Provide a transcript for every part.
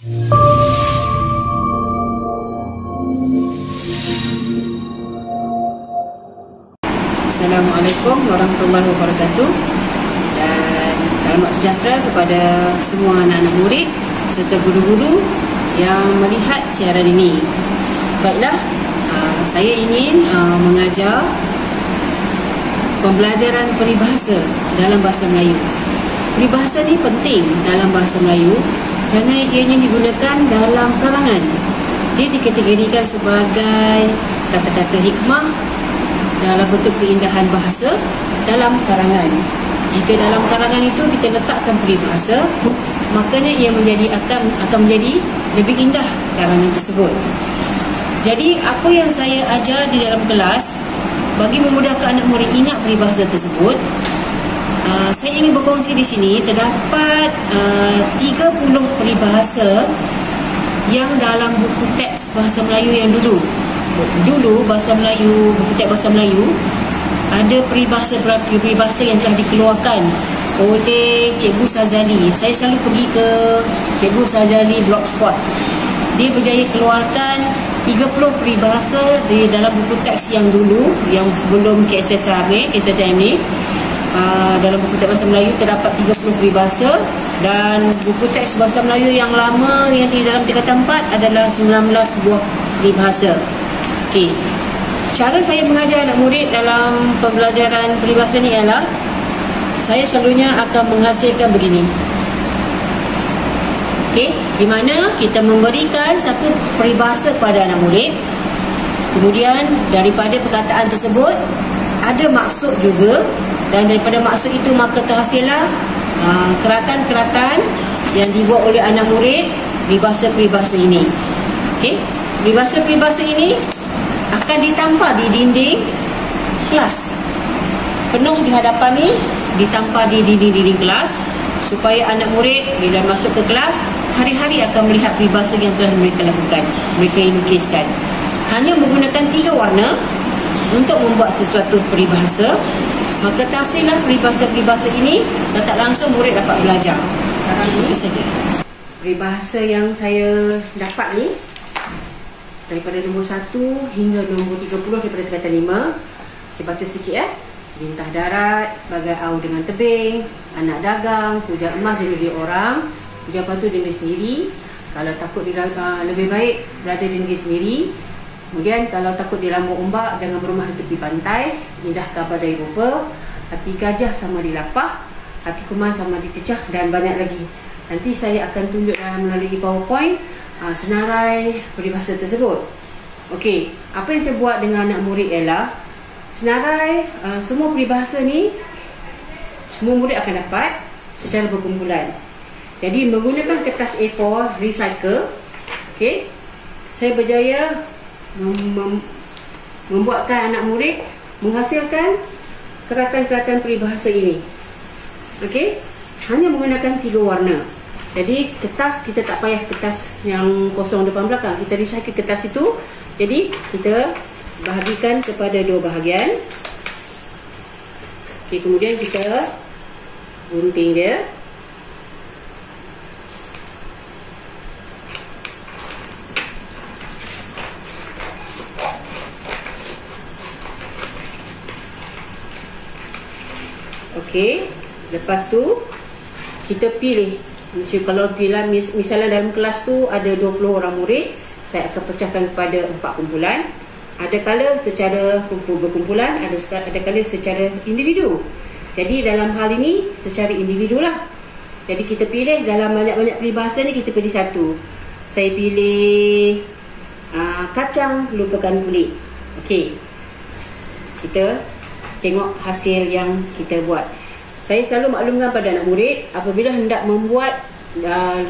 Assalamualaikum warahmatullahi wabarakatuh, dan selamat sejahtera kepada semua anak-anak murid serta guru-guru yang melihat siaran ini. Baiklah, saya ingin mengajar pembelajaran peribahasa dalam bahasa Melayu. Peribahasa ni penting dalam bahasa Melayu kerana ianya digunakan dalam karangan. Dia dikategorikan sebagai kata-kata hikmah dalam bentuk keindahan bahasa dalam karangan. Jika dalam karangan itu kita letakkan peribahasa, makanya ia akan menjadi lebih indah karangan tersebut. Jadi apa yang saya ajar di dalam kelas bagi memudahkan anak murid ingat peribahasa tersebut, saya ingin berkongsi di sini terdapat 30 peribahasa yang dalam buku teks bahasa Melayu yang dulu bahasa Melayu, buku teks bahasa Melayu ada peribahasa yang telah dikeluarkan oleh Cikgu Sazali. Saya selalu pergi ke Cikgu Sazali Blogspot. Dia berjaya keluarkan 30 peribahasa di dalam buku teks yang dulu, yang sebelum KSSM ni. Dalam buku teks bahasa Melayu terdapat 30 peribahasa, dan buku teks bahasa Melayu yang lama yang di dalam tingkatan 4 adalah 19 buah peribahasa. Okey. Cara saya mengajar anak murid dalam pembelajaran peribahasa ni ialah saya selalunya akan menghasilkan begini. Okey, di mana kita memberikan satu peribahasa kepada anak murid. Kemudian daripada perkataan tersebut ada maksud juga, dan daripada maksud itu maka terhasillah keratan-keratan yang dibuat oleh anak murid peribahasa-peribahasa ini. Okey, peribahasa-peribahasa ini akan ditampal di dinding kelas. Penuh di hadapan ni, ditampal di dinding kelas supaya anak murid bila masuk ke kelas hari-hari akan melihat peribahasa yang telah mereka lakukan, mereka lukiskan. Hanya menggunakan 3 warna untuk membuat sesuatu peribahasa, maka terhasillah peribahasa-peribahasa ini secara tak langsung murid dapat belajar. Sekarang itu saja peribahasa yang saya dapat ni, daripada nombor 1 hingga nombor 30 daripada tingkatan 5. Saya baca sedikit ya. Lintah darat, bagai au dengan tebing, anak dagang, puja emas di negeri orang, puja batu di negeri sendiri. Kalau takut lebih baik berada di negeri sendiri. Kemudian kalau takut di lambung ombak, jangan berumah di tepi pantai. Indah kabar dari rupa, hati gajah sama di lapah, hati kuman sama di cecah, dan banyak lagi. Nanti saya akan tunjuk melalui PowerPoint senarai peribahasa tersebut. Okey, apa yang saya buat dengan anak murid ialah senarai semua peribahasa ni semua murid akan dapat secara berkumpulan. Jadi menggunakan kertas A4 recycle, okey, saya berjaya membuatkan anak murid menghasilkan keratan-keratan peribahasa ini. Okey, hanya menggunakan 3 warna. Jadi kertas kita tak payah kertas yang kosong depan belakang, kita recycle kertas itu. Jadi kita bahagikan kepada 2 bahagian. Okey, kemudian kita gunting dia. Okey, lepas tu kita pilih. Kalau misalnya dalam kelas tu ada 20 orang murid, saya akan pecahkan kepada 4 kumpulan. Ada kala secara berkumpulan, ada kala secara individu. Jadi dalam hal ini secara individu lah. Jadi kita pilih dalam banyak-banyak peribahasa ni, kita pilih satu. Saya pilih kacang lupakan kulit. Okey, kita tengok hasil yang kita buat. Saya selalu maklumkan pada anak murid, apabila hendak membuat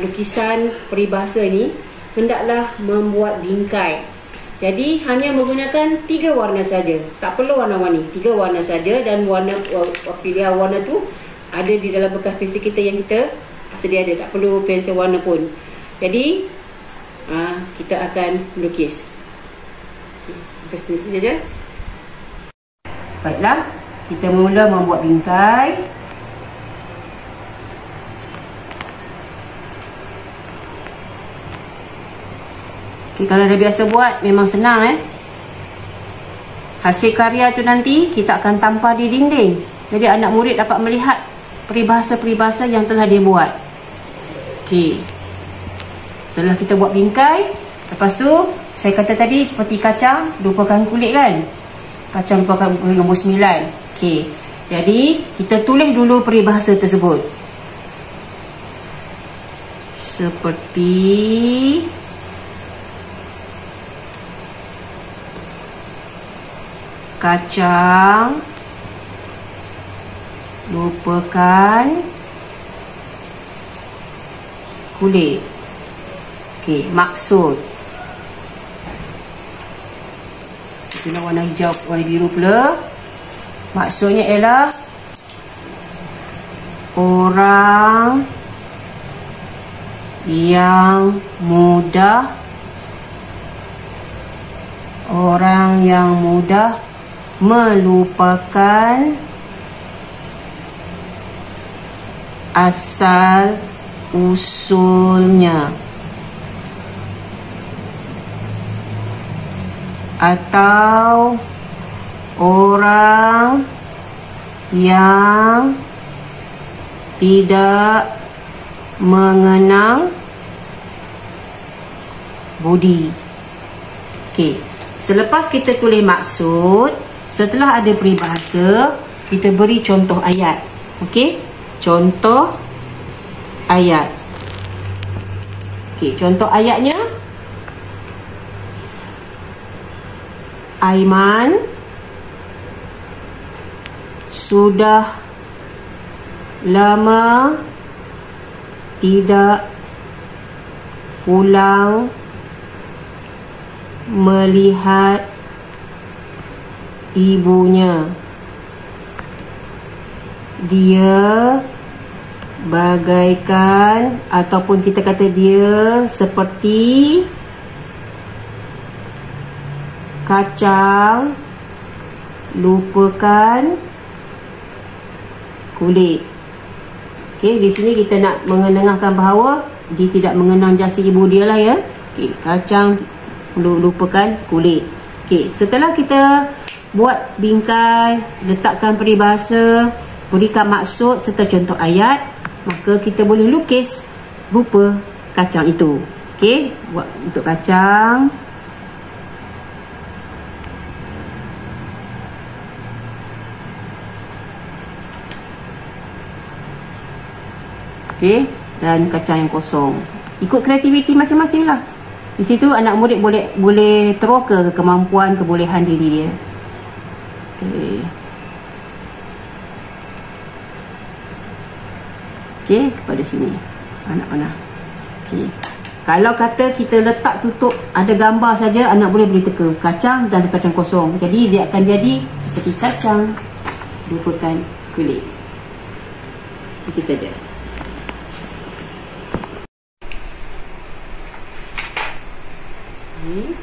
lukisan peribahasa ni, hendaklah membuat bingkai. Jadi hanya menggunakan 3 warna saja, tak perlu warna-warni, 3 warna saja, dan pilihan warna tu ada di dalam bekas pensel kita yang kita sedia ada, tak perlu pensel warna pun. Jadi kita akan melukis. Sampai sini saja. Baiklah, kita mula membuat bingkai. Okay, kalau dah biasa buat memang senang Hasil karya tu nanti kita akan tampal di dinding. Jadi anak murid dapat melihat peribahasa-peribahasa yang telah dia buat. Okey. Setelah kita buat bingkai, lepas tu saya kata tadi seperti kacang lupakan kulit kan. Kacang lupakan kulit nombor 9. Okey. Jadi kita tulis dulu peribahasa tersebut. Seperti kacang lupakan kulit. Okey, maksud. Kita warna hijau, warna biru pula. Maksudnya ialah orang yang mudah melupakan asal usulnya atau orang yang tidak mengenang budi. Okey, selepas kita tulis maksud, setelah ada peribahasa, kita beri contoh ayat. Okey, contoh ayat. Okey, contoh ayatnya, Aiman sudah lama tidak pulang melihat ibunya. Dia bagaikan, ataupun kita kata dia seperti kacang lupakan kulit. Okey, di sini kita nak mengenangkan bahawa dia tidak mengenang jasa ibu dia lah ya. Okey, kacang lupakan kulit. Okey, setelah kita buat bingkai, letakkan peribahasa, berikan maksud serta contoh ayat, maka kita boleh lukis rupa kacang itu. Okey, buat untuk kacang. Okey, dan kacang yang kosong. Ikut kreativiti masing-masing lah. Di situ anak murid boleh teroka kemampuan, kebolehan diri dia. Okey. Okey, kepada sini. Anak panah. Okey. Kalau kata kita letak tutup ada gambar saja, anak boleh teka kacang dan kacang kosong. Jadi dia akan jadi seperti kacang lupakan kulit. Itu saja. Ini